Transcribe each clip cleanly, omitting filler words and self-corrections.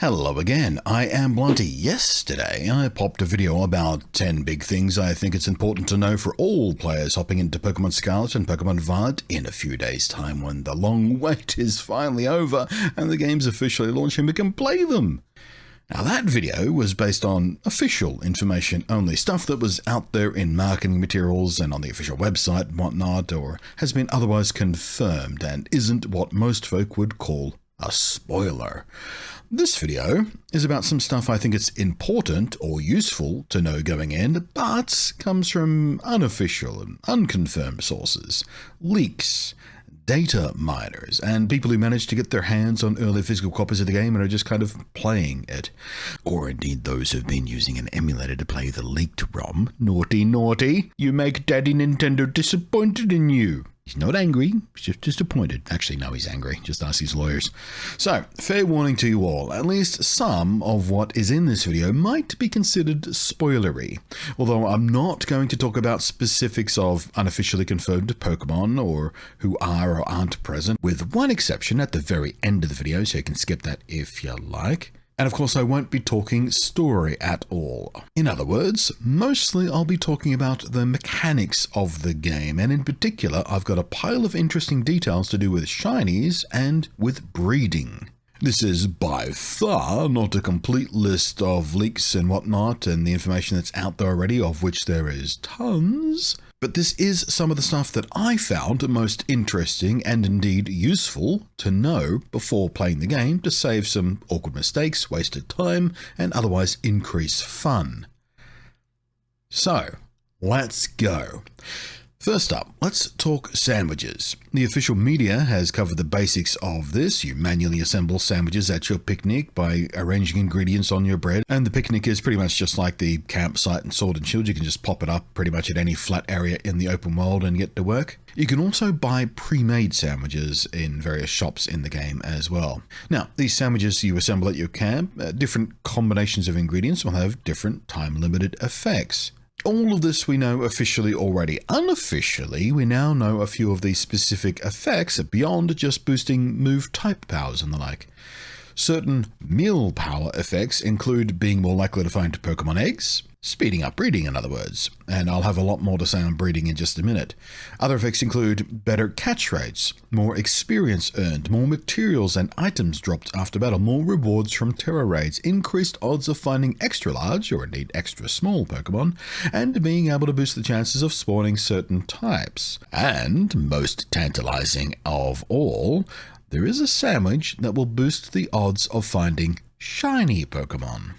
Hello again, I am Blunty. Yesterday I popped a video about 10 big things I think it's important to know for all players hopping into Pokemon Scarlet and Pokemon Violet in a few days' time when the long wait is finally over and the game's officially launched and we can play them. Now that video was based on official information only, stuff that was out there in marketing materials and on the official website and whatnot, or has been otherwise confirmed and isn't what most folk would call a spoiler. This video is about some stuff I think it's important or useful to know going in, but comes from unofficial and unconfirmed sources, leaks, data miners, and people who managed to get their hands on early physical copies of the game and are just kind of playing it. Or indeed those who've been using an emulator to play the leaked ROM. Naughty, naughty. You make Daddy Nintendo disappointed in you. He's not angry, he's just disappointed. Actually, no, he's angry. Just ask his lawyers. So, fair warning to you all, at least some of what is in this video might be considered spoilery. Although I'm not going to talk about specifics of unofficially confirmed Pokemon or who are or aren't present, with one exception at the very end of the video, so you can skip that if you like. And of course I won't be talking story at all. In other words, mostly I'll be talking about the mechanics of the game, and in particular I've got a pile of interesting details to do with Shinies and with breeding. This is by far not a complete list of leaks and whatnot and the information that's out there already, of which there is tons. But this is some of the stuff that I found most interesting and indeed useful to know before playing the game to save some awkward mistakes, wasted time, and otherwise increase fun. So, let's go. First up, let's talk sandwiches. The official media has covered the basics of this. You manually assemble sandwiches at your picnic by arranging ingredients on your bread, and the picnic is pretty much just like the campsite in Sword and Shield. You can just pop it up pretty much at any flat area in the open world and get to work. You can also buy pre-made sandwiches in various shops in the game as well. Now, these sandwiches you assemble at your camp, different combinations of ingredients will have different time-limited effects. All of this we know officially already. Unofficially, we now know a few of these specific effects beyond just boosting move type powers and the like. Certain meal power effects include being more likely to find Pokemon eggs, speeding up breeding in other words, and I'll have a lot more to say on breeding in just a minute. Other effects include better catch rates, more experience earned, more materials and items dropped after battle, more rewards from Terra raids, increased odds of finding extra large or indeed extra small Pokemon, and being able to boost the chances of spawning certain types. And, most tantalizing of all, there is a sandwich that will boost the odds of finding shiny Pokemon.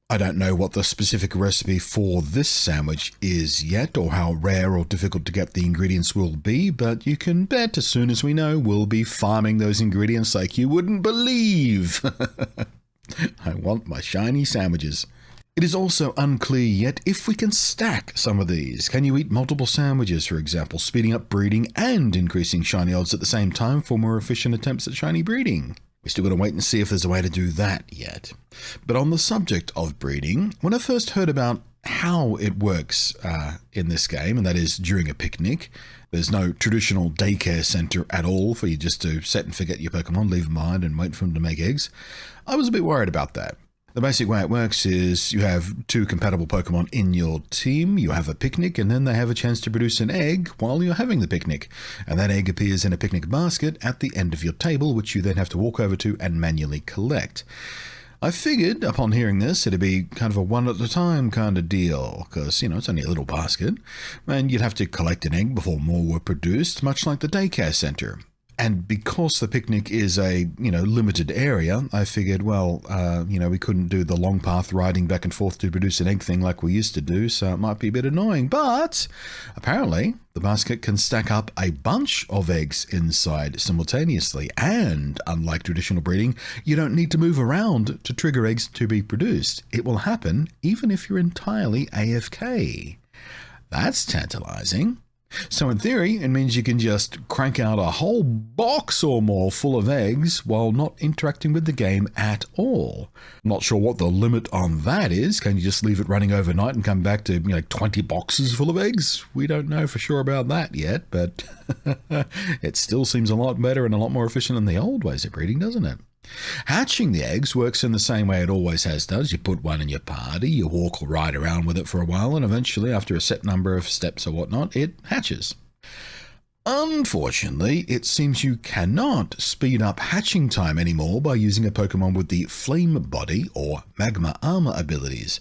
I don't know what the specific recipe for this sandwich is yet, or how rare or difficult to get the ingredients will be, but you can bet as soon as we know, we'll be farming those ingredients like you wouldn't believe. I want my shiny sandwiches. It is also unclear yet if we can stack some of these. Can you eat multiple sandwiches, for example, speeding up breeding and increasing shiny odds at the same time for more efficient attempts at shiny breeding? We're still going to wait and see if there's a way to do that yet. But on the subject of breeding, when I first heard about how it works in this game, and that is during a picnic, there's no traditional daycare center at all for you just to set and forget your Pokemon, leave them behind and wait for them to make eggs, I was a bit worried about that. The basic way it works is you have two compatible Pokemon in your team, you have a picnic, and then they have a chance to produce an egg while you're having the picnic. And that egg appears in a picnic basket at the end of your table, which you then have to walk over to and manually collect. I figured, upon hearing this, it'd be kind of a one-at-a-time kind of deal, because, it's only a little basket, and you'd have to collect an egg before more were produced, much like the daycare center. And because the picnic is a, limited area, I figured, well, we couldn't do the long path riding back and forth to produce an egg thing like we used to do, so it might be a bit annoying. But apparently, the basket can stack up a bunch of eggs inside simultaneously. And unlike traditional breeding, you don't need to move around to trigger eggs to be produced. It will happen even if you're entirely AFK. That's tantalizing. So in theory, it means you can just crank out a whole box or more full of eggs while not interacting with the game at all. Not sure what the limit on that is. Can you just leave it running overnight and come back to 20 boxes full of eggs? We don't know for sure about that yet, but it still seems a lot better and a lot more efficient than the old ways of breeding, doesn't it? Hatching the eggs works in the same way it always has does. You put one in your party, you walk or ride around with it for a while, and eventually, after a set number of steps or whatnot, it hatches. Unfortunately, it seems you cannot speed up hatching time anymore by using a Pokemon with the Flame Body or Magma Armor abilities.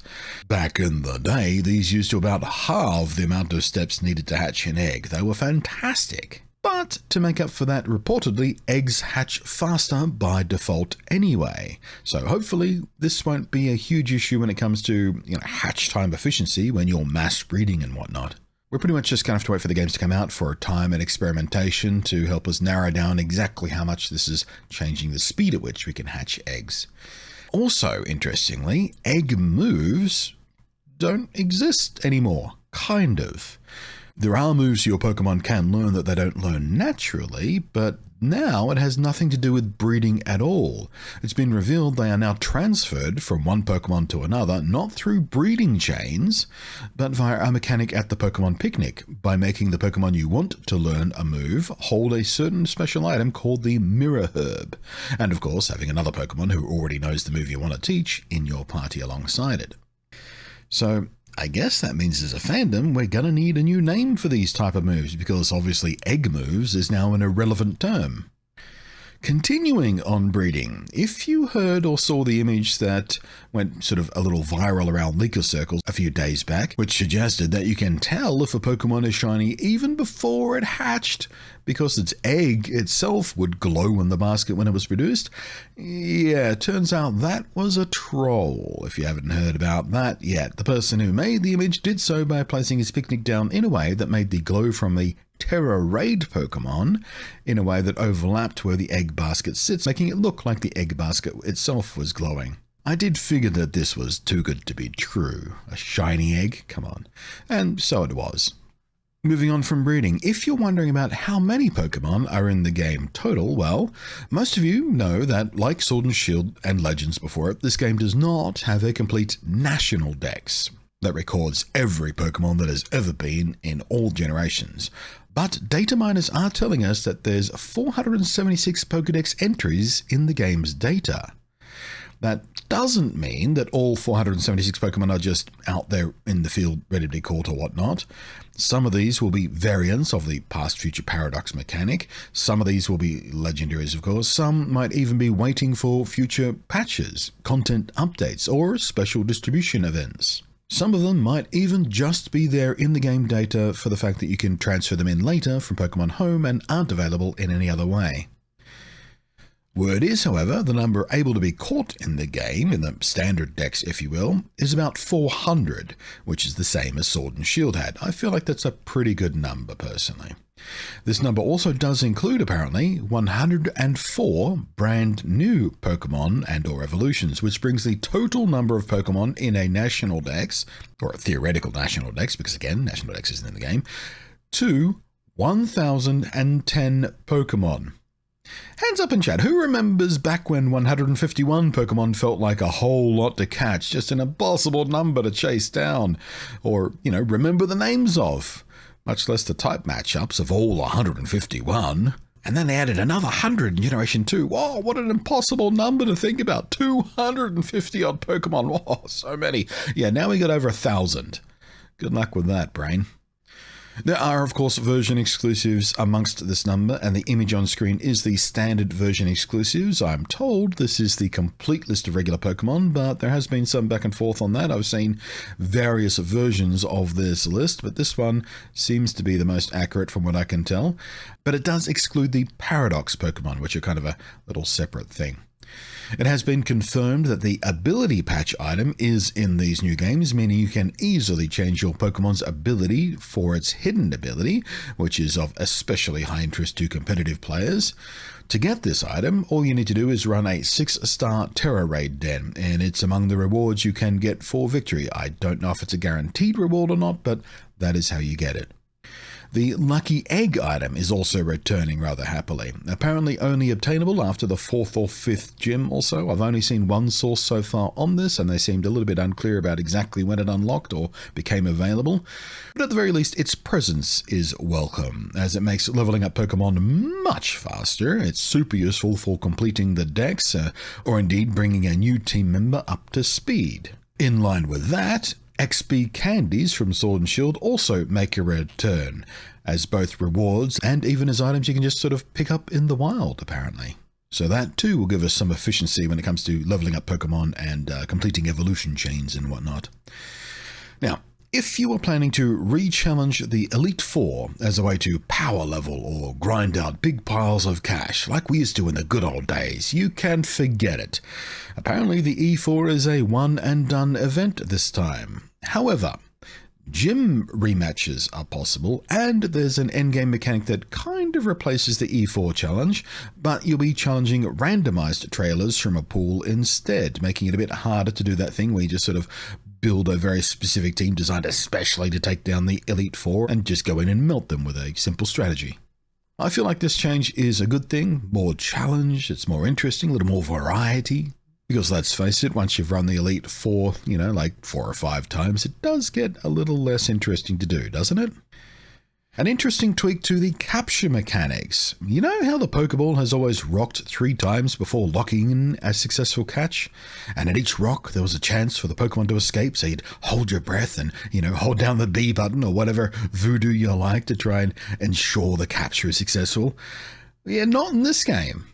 Back in the day, these used to about halve the amount of steps needed to hatch an egg. They were fantastic. But to make up for that, reportedly, eggs hatch faster by default anyway. So hopefully this won't be a huge issue when it comes to hatch time efficiency when you're mass breeding and whatnot. We're pretty much just going to have to wait for the games to come out for time and experimentation to help us narrow down exactly how much this is changing the speed at which we can hatch eggs. Also, interestingly, egg moves don't exist anymore, kind of. There are moves your Pokemon can learn that they don't learn naturally, but now it has nothing to do with breeding at all. It's been revealed they are now transferred from one Pokemon to another, not through breeding chains, but via a mechanic at the Pokemon Picnic, by making the Pokemon you want to learn a move hold a certain special item called the Mirror Herb, and of course having another Pokemon who already knows the move you want to teach in your party alongside it. So I guess that means as a fandom, we're going to need a new name for these type of moves, because obviously egg moves is now an irrelevant term. Continuing on breeding, if you heard or saw the image that went sort of a little viral around leaker circles a few days back, which suggested that you can tell if a Pokemon is shiny even before it hatched, because its egg itself would glow in the basket when it was produced, yeah, it turns out that was a troll. If you haven't heard about that yet, the person who made the image did so by placing his picnic down in a way that made the glow from the Terra Raid Pokemon in a way that overlapped where the egg basket sits, making it look like the egg basket itself was glowing. I did figure that this was too good to be true. A shiny egg? Come on. And so it was. Moving on from breeding, if you're wondering about how many Pokemon are in the game total, well, most of you know that, like Sword and Shield and Legends before it, this game does not have a complete national dex that records every Pokemon that has ever been in all generations. But data miners are telling us that there's 476 Pokedex entries in the game's data. That doesn't mean that all 476 Pokemon are just out there in the field ready to be caught or whatnot. Some of these will be variants of the past-future paradox mechanic. Some of these will be legendaries, of course. Some might even be waiting for future patches, content updates, or special distribution events. Some of them might even just be there in the game data for the fact that you can transfer them in later from Pokemon Home and aren't available in any other way. Word is, however, the number able to be caught in the game, in the standard dex if you will, is about 400, which is the same as Sword and Shield had. I feel like that's a pretty good number personally. This number also does include, apparently, 104 brand new Pokemon and or evolutions, which brings the total number of Pokemon in a national dex, or a theoretical national dex, because again, national dex isn't in the game, to 1,010 Pokemon. Hands up in chat, who remembers back when 151 Pokemon felt like a whole lot to catch, just an impossible number to chase down, or, remember the names of? Much less the type matchups of all 151. And then they added another 100 in Generation 2. Whoa, what an impossible number to think about. 250 odd Pokemon. Whoa, so many. Yeah, now we got over 1,000. Good luck with that, brain. There are, of course, version exclusives amongst this number, and the image on screen is the standard version exclusives. I'm told this is the complete list of regular Pokemon, but there has been some back and forth on that. I've seen various versions of this list, but this one seems to be the most accurate from what I can tell. But it does exclude the Paradox Pokemon, which are kind of a little separate thing. It has been confirmed that the ability patch item is in these new games, meaning you can easily change your Pokemon's ability for its hidden ability, which is of especially high interest to competitive players. To get this item, all you need to do is run a 6-star Terra Raid Den, and it's among the rewards you can get for victory. I don't know if it's a guaranteed reward or not, but that is how you get it. The lucky egg item is also returning rather happily. Apparently only obtainable after the 4th or 5th gym or so. I've only seen one source so far on this, and they seemed a little bit unclear about exactly when it unlocked or became available. But at the very least, its presence is welcome, as it makes leveling up Pokemon much faster. It's super useful for completing the dex, or indeed bringing a new team member up to speed. In line with that, XP candies from Sword and Shield also make a return, as both rewards and even as items you can just sort of pick up in the wild, apparently. So that too will give us some efficiency when it comes to leveling up Pokemon and completing evolution chains and whatnot. Now, if you are planning to re-challenge the Elite Four as a way to power level or grind out big piles of cash like we used to in the good old days, you can forget it. Apparently the E4 is a one and done event this time. However, gym rematches are possible, and there's an endgame mechanic that kind of replaces the E4 challenge, but you'll be challenging randomized trailers from a pool instead, making it a bit harder to do that thing where you just sort of build a very specific team designed especially to take down the Elite Four and just go in and melt them with a simple strategy. I feel like this change is a good thing, more challenge, it's more interesting, a little more variety. Because let's face it, once you've run the Elite Four, like 4 or 5 times, it does get a little less interesting to do, doesn't it? An interesting tweak to the capture mechanics. You know how the Pokeball has always rocked 3 times before locking in a successful catch? And at each rock, there was a chance for the Pokemon to escape, so you'd hold your breath and, hold down the B button or whatever voodoo you like to try and ensure the capture is successful. Yeah, not in this game.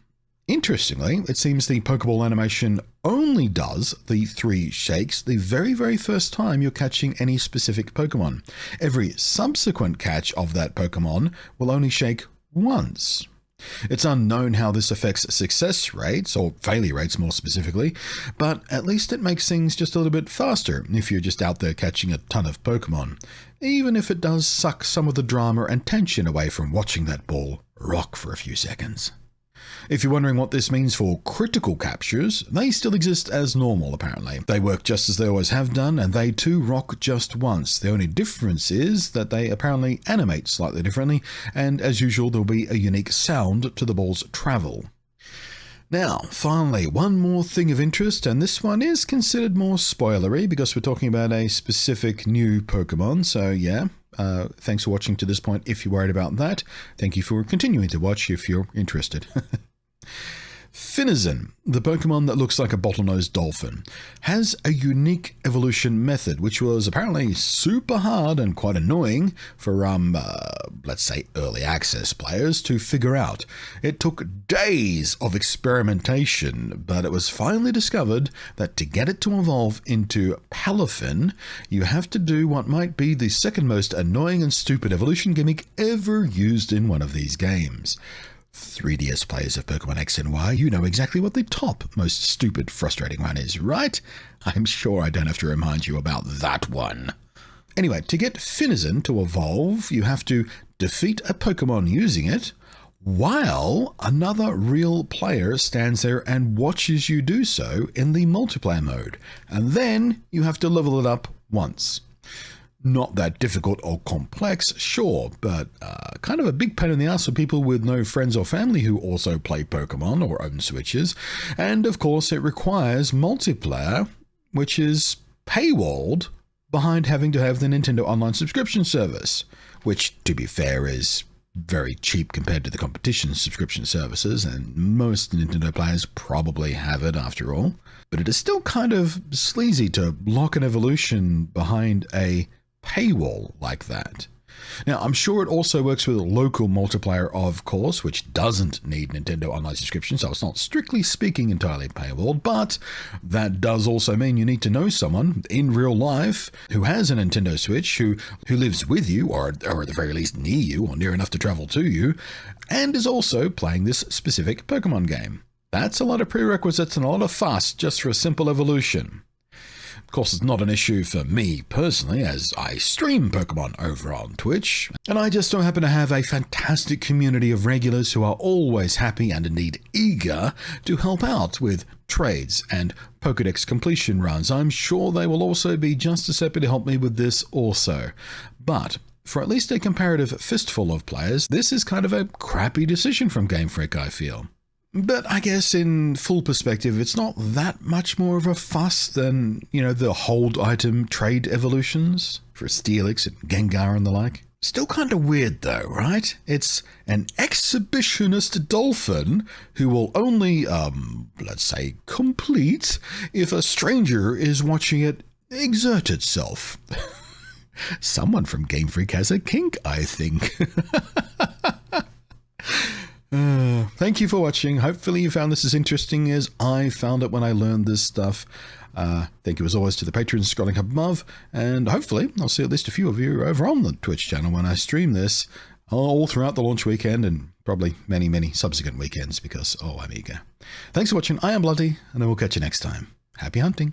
Interestingly, it seems the Pokeball animation only does the 3 shakes the very, very first time you're catching any specific Pokemon. Every subsequent catch of that Pokemon will only shake once. It's unknown how this affects success rates, or failure rates more specifically, but at least it makes things just a little bit faster if you're just out there catching a ton of Pokemon, even if it does suck some of the drama and tension away from watching that ball rock for a few seconds. If you're wondering what this means for critical captures, they still exist as normal apparently. They work just as they always have done, and they too rock just once. The only difference is that they apparently animate slightly differently, and as usual there'll be a unique sound to the ball's travel. Now, finally, one more thing of interest, and this one is considered more spoilery because we're talking about a specific new Pokemon, so yeah. Thanks for watching to this point if you're worried about that. Thank you for continuing to watch if you're interested. Finizen, the Pokemon that looks like a bottlenose dolphin, has a unique evolution method which was apparently super hard and quite annoying for, let's say, early access players to figure out. It took days of experimentation, but it was finally discovered that to get it to evolve into Palafin, you have to do what might be the second most annoying and stupid evolution gimmick ever used in one of these games. 3DS players of Pokemon X and Y, you know exactly what the top most stupid, frustrating one is, right? I'm sure I don't have to remind you about that one. Anyway, to get Finizen to evolve, you have to defeat a Pokemon using it, while another real player stands there and watches you do so in the multiplayer mode, and then you have to level it up once. Not that difficult or complex, sure, but kind of a big pain in the ass for people with no friends or family who also play Pokemon or own Switches. And of course it requires multiplayer, which is paywalled behind having to have the Nintendo Online subscription service, which, to be fair, is very cheap compared to the competition subscription services, and most Nintendo players probably have it after all. But it is still kind of sleazy to lock an evolution behind a paywall like that. Now, I'm sure it also works with local multiplayer, of course, which doesn't need Nintendo Online subscription, so it's not strictly speaking entirely paywalled, but that does also mean you need to know someone in real life who has a Nintendo Switch, who lives with you, or at the very least near you, or near enough to travel to you, and is also playing this specific Pokemon game. That's a lot of prerequisites and a lot of fuss just for a simple evolution. Of course, it's not an issue for me personally, as I stream Pokemon over on Twitch, and I just so happen to have a fantastic community of regulars who are always happy and indeed eager to help out with trades and Pokedex completion runs. I'm sure they will also be just as happy to help me with this also. But For at least a comparative fistful of players, this is kind of a crappy decision from Game Freak, I feel. But I guess in full perspective, it's not that much more of a fuss than, the hold item trade evolutions for Steelix and Gengar and the like. Still kind of weird though, right? It's an exhibitionist dolphin who will only, let's say, complete if a stranger is watching it exert itself. Someone from Game Freak has a kink, I think. Thank you for watching. Hopefully you found this as interesting as I found it when I learned this stuff. Thank you as always to the patrons scrolling up above, and hopefully I'll see at least a few of you over on the Twitch channel when I stream this all throughout the launch weekend and probably many, many subsequent weekends because, I'm eager. Thanks for watching. I am Bloody, and I will catch you next time. Happy hunting.